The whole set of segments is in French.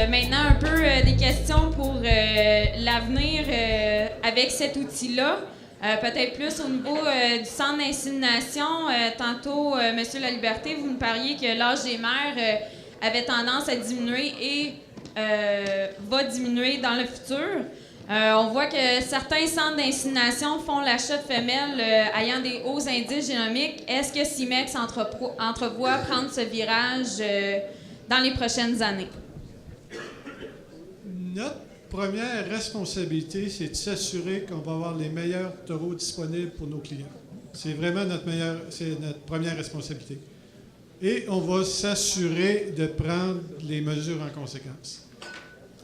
maintenant, un peu des questions pour l'avenir avec cet outil-là. Peut-être plus au niveau du centre d'insémination. Tantôt, Monsieur Laliberté, vous nous parliez que l'âge des mères avait tendance à diminuer et va diminuer dans le futur. On voit que certains centres d'insémination font l'achat de femelles ayant des hauts indices génomiques. Est-ce que CIMEX entrevoit prendre ce virage dans les prochaines années? Notre première responsabilité, c'est de s'assurer qu'on va avoir les meilleurs taureaux disponibles pour nos clients. C'est vraiment notre première responsabilité. Et on va s'assurer de prendre les mesures en conséquence.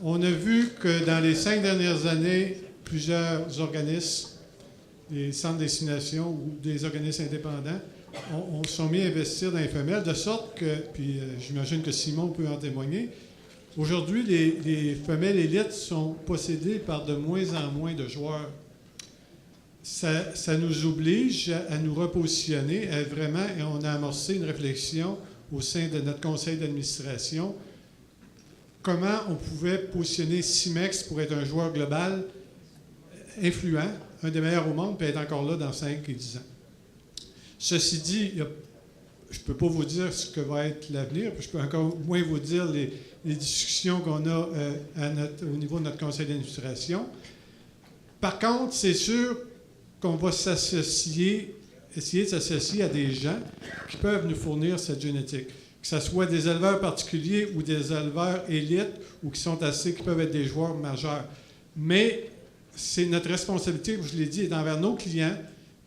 On a vu que dans les 5 dernières années, plusieurs organismes, des centres d'insémination ou des organismes indépendants, on sont mis à investir dans les femelles, de sorte que, puis j'imagine que Simon peut en témoigner, aujourd'hui, les femelles élites sont possédées par de moins en moins de joueurs. Ça nous oblige à nous repositionner, et on a amorcé une réflexion au sein de notre conseil d'administration, comment on pouvait positionner CIMEX pour être un joueur global influent, un des meilleurs au monde, puis être encore là dans 5 et 10 ans. Ceci dit, je ne peux pas vous dire ce que va être l'avenir, puis je peux encore moins vous dire les discussions qu'on a au niveau de notre conseil d'administration. Par contre, c'est sûr qu'on va essayer de s'associer à des gens qui peuvent nous fournir cette génétique. Que ce soit des éleveurs particuliers ou des éleveurs élites ou qui peuvent être des joueurs majeurs. Mais c'est notre responsabilité, je l'ai dit, est envers nos clients,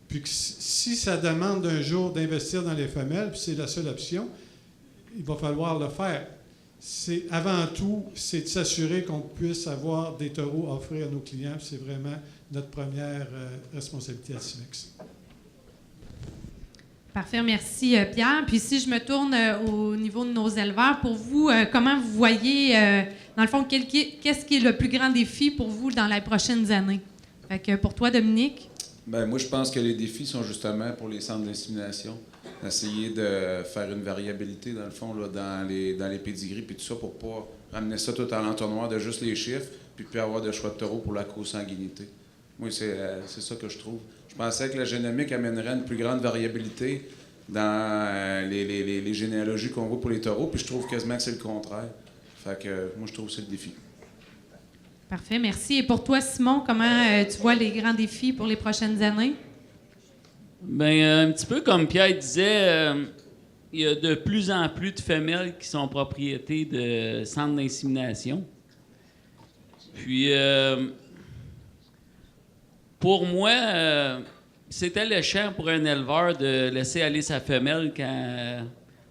puis que si ça demande un jour d'investir dans les femelles, puis c'est la seule option, il va falloir le faire. Avant tout, c'est de s'assurer qu'on puisse avoir des taureaux à offrir à nos clients, puis c'est vraiment notre première responsabilité à CIMEX. Parfait, merci Pierre. Puis si je me tourne au niveau de nos éleveurs, pour vous, comment vous voyez, dans le fond, qu'est-ce qui est le plus grand défi pour vous dans les prochaines années? Fait que pour toi, Dominique? Bien, moi, je pense que les défis sont justement pour les centres d'insémination. Essayer de faire une variabilité, dans le fond, là, dans les pédigris, puis tout ça, pour pas ramener ça tout en l'entonnoir de juste les chiffres, puis avoir de choix de taureaux pour la consanguinité. Moi, c'est ça que je trouve. Je pensais que la génomique amènerait une plus grande variabilité dans les généalogies qu'on voit pour les taureaux, puis je trouve quasiment que c'est le contraire. Fait que moi, je trouve que c'est le défi. Parfait, merci. Et pour toi, Simon, comment tu vois les grands défis pour les prochaines années? Bien, un petit peu comme Pierre disait, il y a de plus en plus de femelles qui sont propriétés de centres d'insémination. Puis, pour moi, c'était le champ pour un éleveur de laisser aller sa femelle quand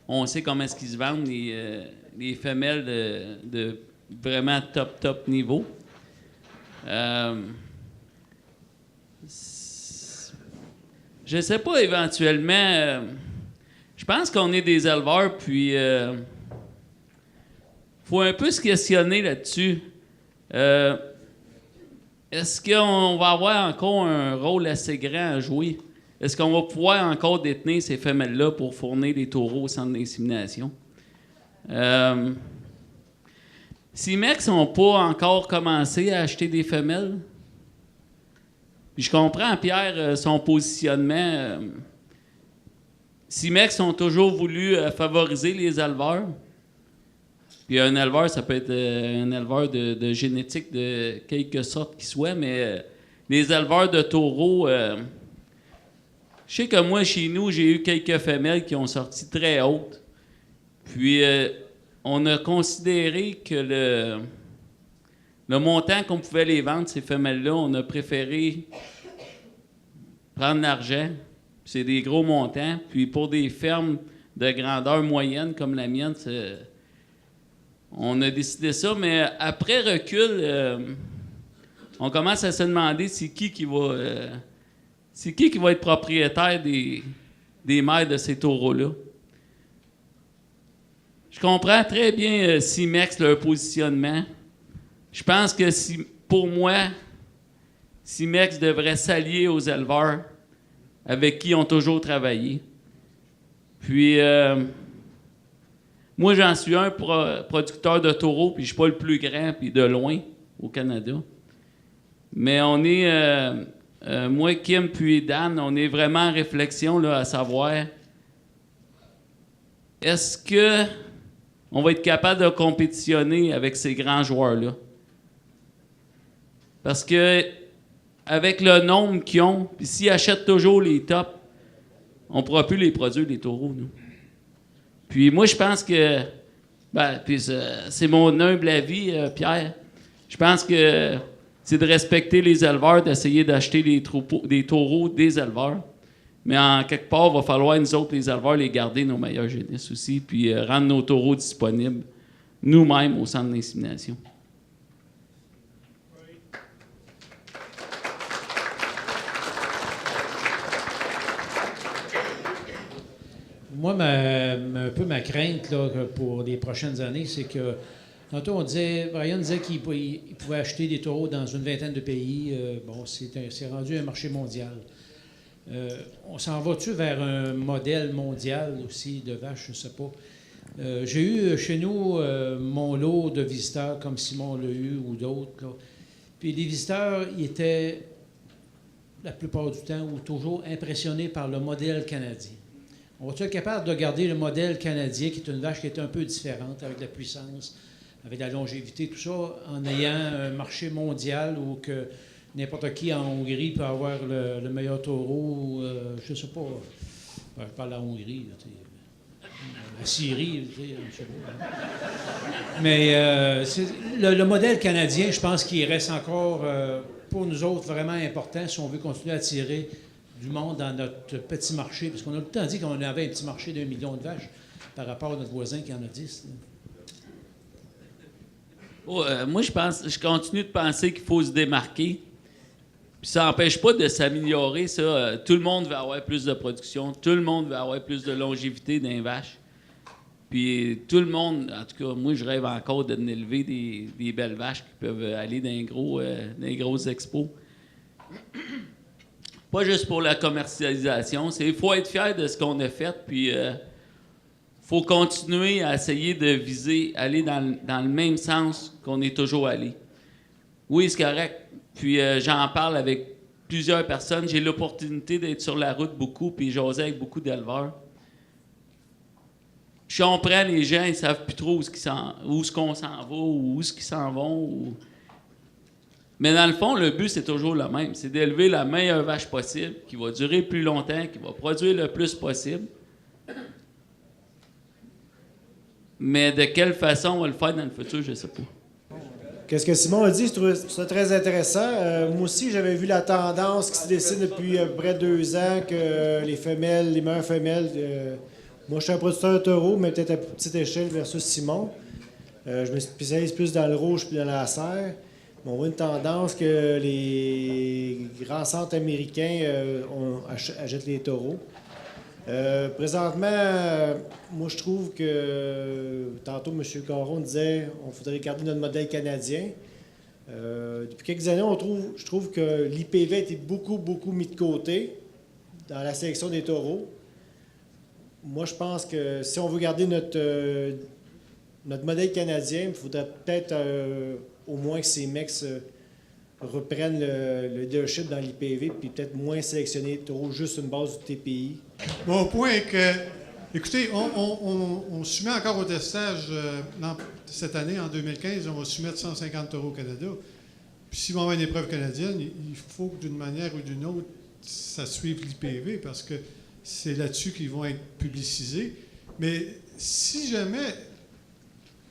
on sait comment est-ce qu'ils se vendent, les femelles de vraiment top niveau. Je sais pas, éventuellement, je pense qu'on est des éleveurs, puis faut un peu se questionner là-dessus. Est-ce qu'on va avoir encore un rôle assez grand à jouer? Est-ce qu'on va pouvoir encore détenir ces femelles-là pour fournir des taureaux au centre d'insémination? CIMEX n'ont pas encore commencé à acheter des femelles. Puis je comprends, Pierre, son positionnement. CIMEX ont toujours voulu favoriser les éleveurs. Puis un éleveur, ça peut être un éleveur de génétique de quelque sorte qu'il soit, mais les éleveurs de taureaux, je sais que moi, chez nous, j'ai eu quelques femelles qui ont sorti très hautes. Puis on a considéré que le montant qu'on pouvait les vendre, ces femelles-là, on a préféré prendre l'argent. C'est des gros montants. Puis pour des fermes de grandeur moyenne comme la mienne, on a décidé ça. Mais après recul, on commence à se demander c'est qui va être propriétaire des mères de ces taureaux-là. Je comprends très bien CIMEX, leur positionnement. Je pense que pour moi, CIMEX devrait s'allier aux éleveurs avec qui ils ont toujours travaillé. Puis, Moi, j'en suis un producteur de taureaux, puis je suis pas le plus grand, puis de loin, au Canada. Mais on est, moi, Kim, puis Dan, on est vraiment en réflexion là, à savoir, est-ce que on va être capable de compétitionner avec ces grands joueurs-là? Parce que avec le nombre qu'ils ont, puis s'ils achètent toujours les tops, on ne pourra plus les produire, les taureaux, nous. Puis moi, je pense que, puis c'est mon humble avis, Pierre, je pense que c'est de respecter les éleveurs, d'essayer d'acheter des taureaux des éleveurs. Mais en quelque part, il va falloir, nous autres, les éleveurs, les garder nos meilleurs génisses aussi, puis rendre nos taureaux disponibles nous-mêmes au centre d'insémination. Moi, un peu ma crainte là, pour les prochaines années, c'est que tantôt, Brian disait qu'il pouvait acheter des taureaux dans une vingtaine de pays. C'est rendu un marché mondial. On s'en va-tu vers un modèle mondial aussi de vaches? Je ne sais pas. J'ai eu chez nous mon lot de visiteurs, comme Simon l'a eu ou d'autres. Là. Puis les visiteurs, ils étaient, la plupart du temps, ou toujours impressionnés par le modèle canadien. On va-tu être capable de garder le modèle canadien, qui est une vache qui est un peu différente, avec la puissance, avec la longévité, tout ça, en ayant un marché mondial où que n'importe qui en Hongrie peut avoir le meilleur taureau, je ne sais pas, je parle de la Hongrie, la Syrie, je sais pas. Mais le modèle canadien, je pense qu'il reste encore, pour nous autres, vraiment important si on veut continuer à attirer du monde dans notre petit marché, parce qu'on a tout le temps dit qu'on avait un petit marché d'1 million de vaches par rapport à notre voisin qui en a 10. Moi, je continue de penser qu'il faut se démarquer. Puis ça n'empêche pas de s'améliorer, ça. Tout le monde veut avoir plus de production, tout le monde veut avoir plus de longévité dans les vaches. Puis tout le monde, en tout cas, moi, je rêve encore d'élever des belles vaches qui peuvent aller dans les grosses expos. Pas juste pour la commercialisation, il faut être fier de ce qu'on a fait, puis faut continuer à essayer de viser, aller dans le même sens qu'on est toujours allé. Oui, c'est correct. Puis j'en parle avec plusieurs personnes. J'ai l'opportunité d'être sur la route beaucoup, puis jaser avec beaucoup d'éleveurs. Je comprends les gens, ils ne savent plus trop où est-ce qu'on s'en va, ou où est-ce qu'ils s'en vont. Mais dans le fond, le but, c'est toujours le même. C'est d'élever la meilleure vache possible, qui va durer plus longtemps, qui va produire le plus possible. Mais de quelle façon on va le faire dans le futur, je ne sais pas. Qu'est-ce que Simon a dit, je trouve ça très intéressant. Moi aussi, j'avais vu la tendance qui se dessine depuis à peu près 2 ans, que les meilleures femelles... moi, je suis un producteur de taureaux, mais peut-être à petite échelle versus Simon. Je me spécialise plus dans le rouge puis dans la serre. On voit une tendance que les grands centres américains achètent les taureaux. Présentement, moi, je trouve que, tantôt, M. Caron disait qu'on faudrait garder notre modèle canadien. Depuis quelques années, je trouve que l'IPV a été beaucoup mis de côté dans la sélection des taureaux. Moi, je pense que si on veut garder notre modèle canadien, il faudrait peut-être au moins que ces mecs reprennent le leadership dans l'IPV, puis peut-être moins sélectionner taureaux, juste une base du TPI. Bon, au point que, écoutez, on soumet encore au testage cette année, en 2015, on va soumettre 150 taureaux au Canada. Puis s'ils vont avoir une épreuve canadienne, il faut que d'une manière ou d'une autre, ça suive l'IPV, parce que c'est là-dessus qu'ils vont être publicisés. Mais si jamais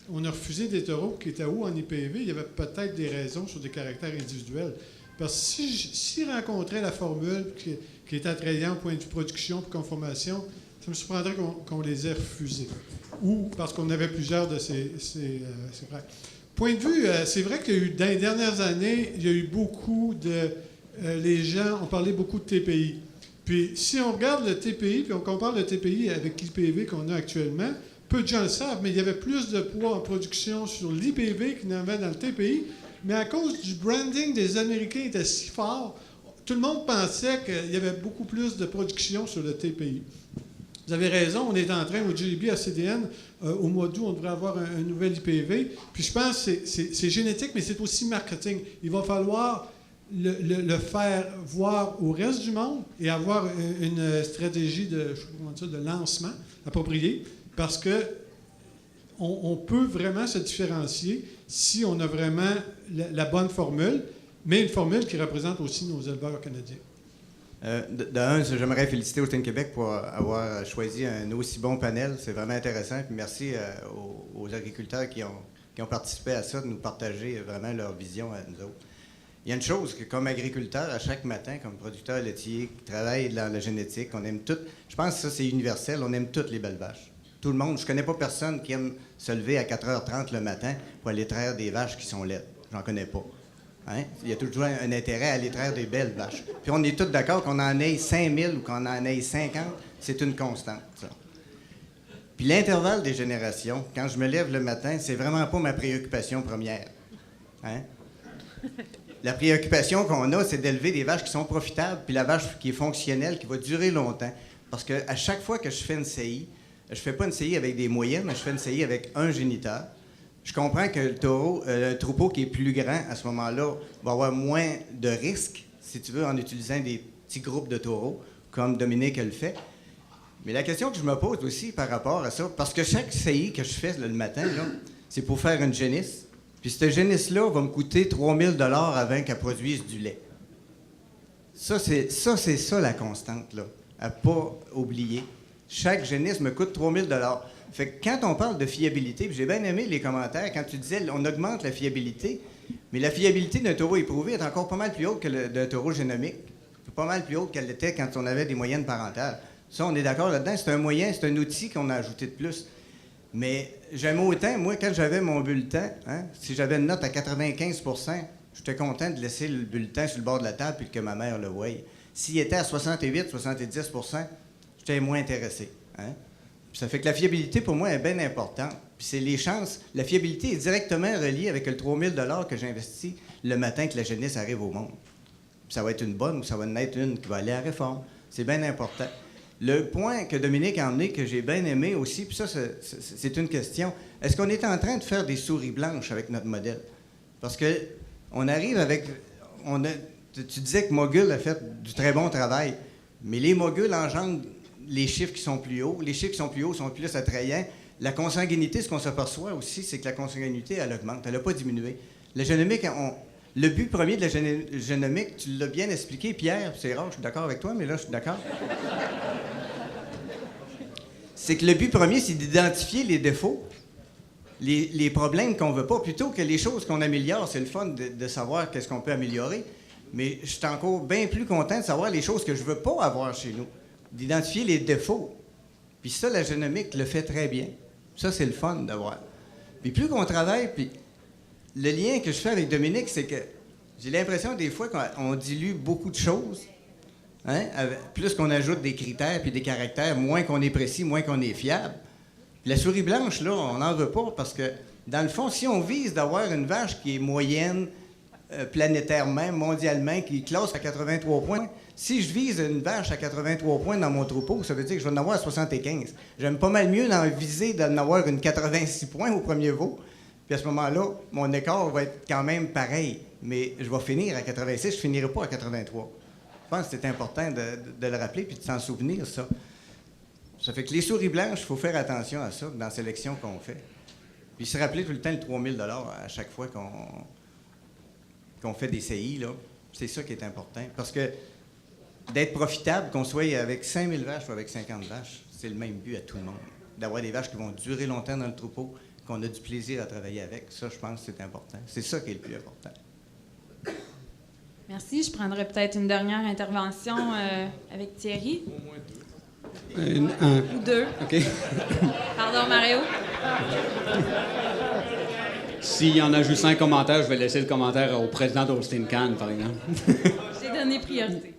on a refusé des taureaux qui étaient hauts en IPV, il y avait peut-être des raisons sur des caractères individuels. Parce que s'ils rencontraient la formule qui est attrayante au point de vue production et conformation, ça me surprendrait qu'on les ait refusés. Ou parce qu'on avait plusieurs de ces frères. Point de vue, c'est vrai que dans les dernières années, il y a eu beaucoup de... les gens ont parlé beaucoup de TPI. Puis si on regarde le TPI, puis on compare le TPI avec l'IPV qu'on a actuellement, peu de gens le savent, mais il y avait plus de poids en production sur l'IPV qu'il y en avait dans le TPI. Mais à cause du branding des Américains était si fort, tout le monde pensait qu'il y avait beaucoup plus de production sur le TPI. Vous avez raison, on est en train, au GEB, à CDN, au mois d'août, on devrait avoir un nouvel IPV. Puis je pense que c'est génétique, mais c'est aussi marketing. Il va falloir le faire voir au reste du monde et avoir une stratégie de lancement appropriée, parce que on peut vraiment se différencier si on a vraiment la bonne formule, mais une formule qui représente aussi nos éleveurs canadiens. J'aimerais féliciter Holstein Québec pour avoir choisi un aussi bon panel. C'est vraiment intéressant. Puis merci aux agriculteurs qui ont participé à ça, de nous partager vraiment leur vision à nous autres. Il y a une chose que, comme agriculteur, à chaque matin, comme producteur laitier, qui travaille dans la génétique, on aime toutes. Je pense que ça, c'est universel. On aime toutes les belles vaches. Tout le monde. Je ne connais pas personne qui aime se lever à 4h30 le matin pour aller traire des vaches qui sont laides. J'en connais pas. Hein? Il y a toujours un intérêt à aller traire des belles vaches. Puis on est tous d'accord qu'on en ait 5000 ou qu'on en ait 50, c'est une constante, ça. Puis l'intervalle des générations, quand je me lève le matin, c'est vraiment pas ma préoccupation première. Hein? La préoccupation qu'on a, c'est d'élever des vaches qui sont profitables, puis la vache qui est fonctionnelle, qui va durer longtemps. Parce qu'à chaque fois que je fais une CI, je fais pas une CI avec des moyennes, mais je fais une CI avec un géniteur. Je comprends que le troupeau qui est plus grand, à ce moment-là, va avoir moins de risques, si tu veux, en utilisant des petits groupes de taureaux, comme Dominique le fait. Mais la question que je me pose aussi par rapport à ça, parce que chaque CI que je fais le matin, là, c'est pour faire une génisse. Puis cette génisse-là va me coûter 3 000 $ avant qu'elle produise du lait. Ça, c'est ça la constante, là, à pas oublier. Chaque génisse me coûte 3 000 $. Fait que quand on parle de fiabilité, puis j'ai bien aimé les commentaires, quand tu disais on augmente la fiabilité, mais la fiabilité d'un taureau éprouvé est encore pas mal plus haute que d'un taureau génomique. C'est pas mal plus haute qu'elle l'était quand on avait des moyennes parentales. Ça, on est d'accord là-dedans. C'est un moyen, c'est un outil qu'on a ajouté de plus. Mais j'aime autant, moi, quand j'avais mon bulletin, hein, si j'avais une note à 95 %, j'étais content de laisser le bulletin sur le bord de la table puis que ma mère le voie. S'il était à 68, 70 %, j'étais moins intéressé. Hein? Ça fait que la fiabilité, pour moi, est bien importante. Puis c'est les chances. La fiabilité est directement reliée avec le 3 000 $ que j'investis le matin que la génisse arrive au monde. Puis ça va être une bonne ou ça va en être une qui va aller à la réforme. C'est bien important. Le point que Dominique a emmené, que j'ai bien aimé aussi, puis ça, c'est une question. Est-ce qu'on est en train de faire des souris blanches avec notre modèle? Parce que on arrive avec... tu disais que Mogul a fait du très bon travail, mais les moguls engendrent les chiffres qui sont plus hauts. Les chiffres qui sont plus hauts sont plus attrayants. La consanguinité, ce qu'on s'aperçoit aussi, c'est que la consanguinité, elle augmente. Elle n'a pas diminué. La génomique, le but premier de la génomique, tu l'as bien expliqué, Pierre, c'est rare, je suis d'accord avec toi, mais là, je suis d'accord. C'est que le but premier, c'est d'identifier les défauts, les problèmes qu'on ne veut pas, plutôt que les choses qu'on améliore. C'est le fun de savoir qu'est-ce qu'on peut améliorer. Mais je suis encore bien plus content de savoir les choses que je ne veux pas avoir chez nous, d'identifier les défauts. Puis ça, la génomique le fait très bien. Ça, c'est le fun d'avoir. Puis plus qu'on travaille, puis le lien que je fais avec Dominique, c'est que j'ai l'impression des fois qu'on dilue beaucoup de choses. Hein? Plus qu'on ajoute des critères puis des caractères, moins qu'on est précis, moins qu'on est fiable. Puis la souris blanche, là, on n'en veut pas parce que, dans le fond, si on vise d'avoir une vache qui est moyenne, planétairement, mondialement, qui classe à 83 points, si je vise une vache à 83 points dans mon troupeau, ça veut dire que je vais en avoir 75. J'aime pas mal mieux d'en viser d'en avoir une 86 points au premier veau. Puis à ce moment-là, mon écart va être quand même pareil. Mais je vais finir à 86, je finirai pas à 83. Je pense que c'est important de le rappeler puis de s'en souvenir, ça. Ça fait que les souris blanches, il faut faire attention à ça dans la sélection qu'on fait. Puis se rappeler tout le temps le 3 000 $ à chaque fois qu'on fait des CI, là. C'est ça qui est important. Parce que d'être profitable, qu'on soit avec 5 000 vaches ou avec 50 vaches, c'est le même but à tout le monde. D'avoir des vaches qui vont durer longtemps dans le troupeau, qu'on a du plaisir à travailler avec. Ça, je pense que c'est important. C'est ça qui est le plus important. Merci. Je prendrai peut-être une dernière intervention avec Thierry. Au moins deux. Ou deux. OK. Pardon, Mario. S'il y en a juste un commentaire, je vais laisser le commentaire au président d'Holstein Cannes, par exemple. J'ai donné priorité.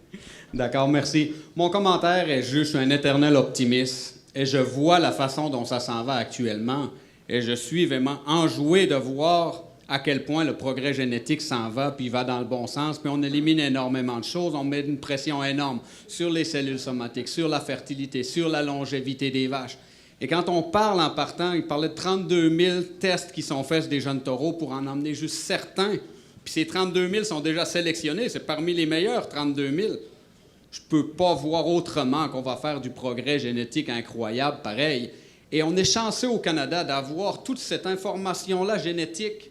D'accord, merci. Mon commentaire est juste un éternel optimiste et je vois la façon dont ça s'en va actuellement et je suis vraiment enjoué de voir à quel point le progrès génétique s'en va, puis il va dans le bon sens, puis on élimine énormément de choses, on met une pression énorme sur les cellules somatiques, sur la fertilité, sur la longévité des vaches. Et quand on parle en partant, il parlait de 32 000 tests qui sont faits sur des jeunes taureaux pour en emmener juste certains. Puis ces 32 000 sont déjà sélectionnés, c'est parmi les meilleurs 32 000. Je ne peux pas voir autrement qu'on va faire du progrès génétique incroyable, pareil. Et on est chanceux au Canada d'avoir toute cette information-là génétique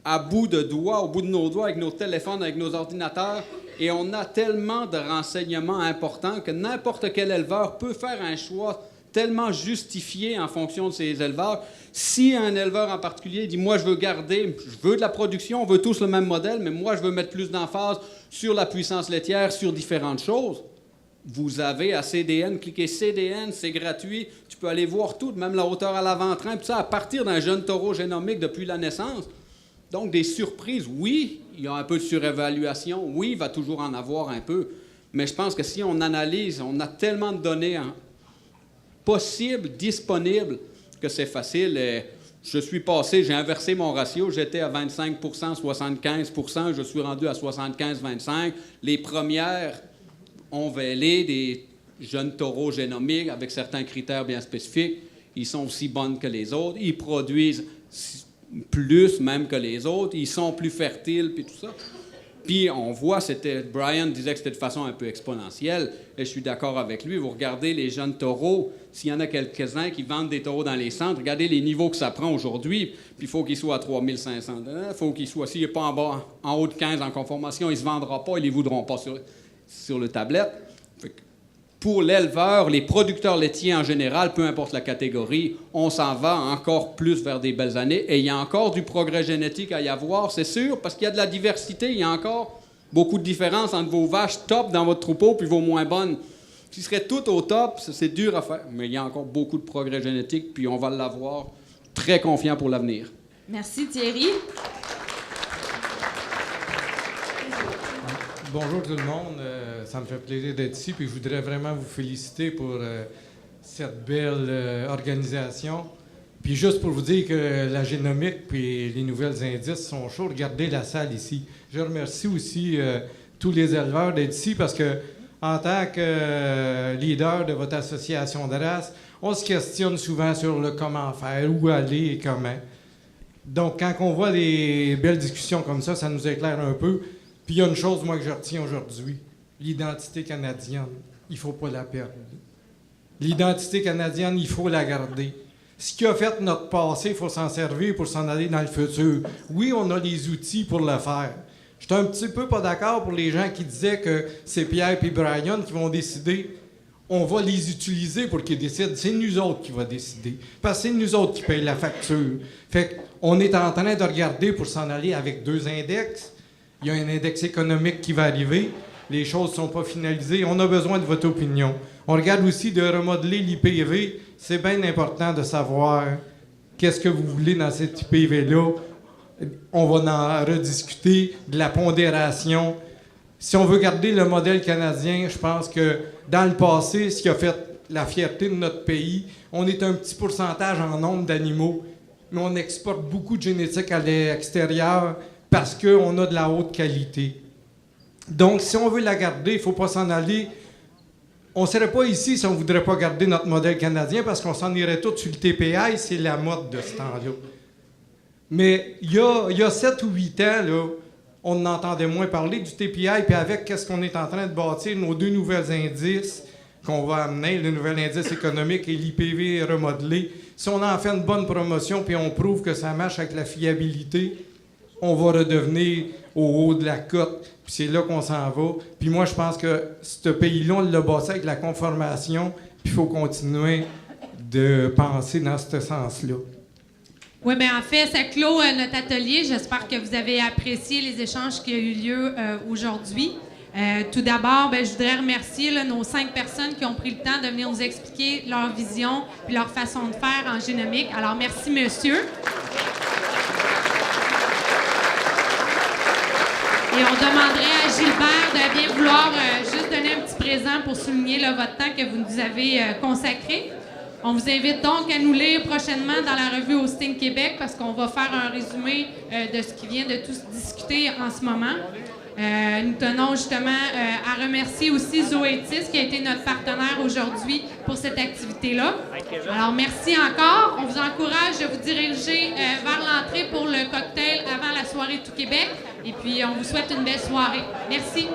à bout de doigts, au bout de nos doigts, avec nos téléphones, avec nos ordinateurs. Et on a tellement de renseignements importants que n'importe quel éleveur peut faire un choix tellement justifié en fonction de ses éleveurs. Si un éleveur en particulier dit « Moi, je veux garder, je veux de la production, on veut tous le même modèle, mais moi, je veux mettre plus d'emphase sur la puissance laitière, sur différentes choses », vous avez à CDN, cliquez CDN, c'est gratuit, tu peux aller voir tout, même la hauteur à l'avant-train, puis ça à partir d'un jeune taureau génomique depuis la naissance. Donc, des surprises, oui, il y a un peu de surévaluation, oui, il va toujours en avoir un peu, mais je pense que si on analyse, on a tellement de données possibles, disponibles, que c'est facile. Je suis passé, j'ai inversé mon ratio, j'étais à 25 75 je suis rendu à 75-25. Les premières ont vêlé des jeunes taureaux génomiques avec certains critères bien spécifiques. Ils sont aussi bonnes que les autres, ils produisent plus même que les autres, ils sont plus fertiles, puis tout ça. Puis on voit, Brian disait que c'était de façon un peu exponentielle, et je suis d'accord avec lui. Vous regardez les jeunes taureaux, s'il y en a quelques-uns qui vendent des taureaux dans les centres, regardez les niveaux que ça prend aujourd'hui, puis il faut qu'ils soient à 3500 $, il faut qu'ils soient, s'il n'est pas en haut de 15 en conformation, il ne se vendra pas, ils ne les voudront pas sur le tablette. Pour l'éleveur, les producteurs laitiers en général, peu importe la catégorie, on s'en va encore plus vers des belles années. Et il y a encore du progrès génétique à y avoir, c'est sûr, parce qu'il y a de la diversité. Il y a encore beaucoup de différences entre vos vaches top dans votre troupeau puis vos moins bonnes. S'ils seraient toutes au top, c'est dur à faire. Mais il y a encore beaucoup de progrès génétique, puis on va l'avoir. Très confiant pour l'avenir. Merci Thierry. Bonjour tout le monde, ça me fait plaisir d'être ici, puis je voudrais vraiment vous féliciter pour cette belle organisation. Puis juste pour vous dire que la génomique puis les nouvelles indices sont chauds, regardez la salle ici. Je remercie aussi tous les éleveurs d'être ici parce que en tant que leader de votre association de race, on se questionne souvent sur le comment faire, où aller et comment. Donc quand on voit des belles discussions comme ça nous éclaire un peu. Puis il y a une chose, moi, que je retiens aujourd'hui. L'identité canadienne, il ne faut pas la perdre. L'identité canadienne, il faut la garder. Ce qui a fait notre passé, il faut s'en servir pour s'en aller dans le futur. Oui, on a les outils pour le faire. Je suis un petit peu pas d'accord pour les gens qui disaient que c'est Pierre et Brian qui vont décider. On va les utiliser pour qu'ils décident. C'est nous autres qui va décider. Parce que c'est nous autres qui payent la facture. Fait qu'on est en train de regarder pour s'en aller avec 2 index. Il y a un index économique qui va arriver. Les choses ne sont pas finalisées. On a besoin de votre opinion. On regarde aussi de remodeler l'IPV. C'est bien important de savoir qu'est-ce que vous voulez dans cet IPV-là. On va en rediscuter de la pondération. Si on veut garder le modèle canadien, je pense que dans le passé, ce qui a fait la fierté de notre pays, on est un petit pourcentage en nombre d'animaux, mais on exporte beaucoup de génétique à l'extérieur parce qu'on a de la haute qualité. Donc, si on veut la garder, il ne faut pas s'en aller. On ne serait pas ici si on ne voudrait pas garder notre modèle canadien parce qu'on s'en irait tous sur le TPI, c'est la mode de ce temps-là. Mais il y a 7 ou 8 ans, là, on entendait moins parler du TPI, puis avec qu'est-ce qu'on est en train de bâtir, nos 2 nouvelles indices qu'on va amener, le nouvel indice économique et l'IPV remodelé, si on en fait une bonne promotion puis on prouve que ça marche avec la fiabilité, on va redevenir au haut de la cote, puis c'est là qu'on s'en va. Puis moi, je pense que ce pays-là, on l'a bâti avec la conformation, puis il faut continuer de penser dans ce sens-là. Oui, bien en fait, ça clôt notre atelier. J'espère que vous avez apprécié les échanges qui ont eu lieu aujourd'hui. Tout d'abord, je voudrais remercier nos 5 personnes qui ont pris le temps de venir nous expliquer leur vision puis leur façon de faire en génomique. Alors, merci, monsieur. Et on demanderait à Gilbert de bien vouloir juste donner un petit présent pour souligner votre temps que vous nous avez consacré. On vous invite donc à nous lire prochainement dans la revue Hosting Québec parce qu'on va faire un résumé de ce qui vient de tous discuter en ce moment. Nous tenons justement à remercier aussi Zoétis qui a été notre partenaire aujourd'hui pour cette activité-là. Alors, merci encore. On vous encourage de vous diriger vers l'entrée pour le cocktail avant la soirée Tout Québec. Et puis, on vous souhaite une belle soirée. Merci.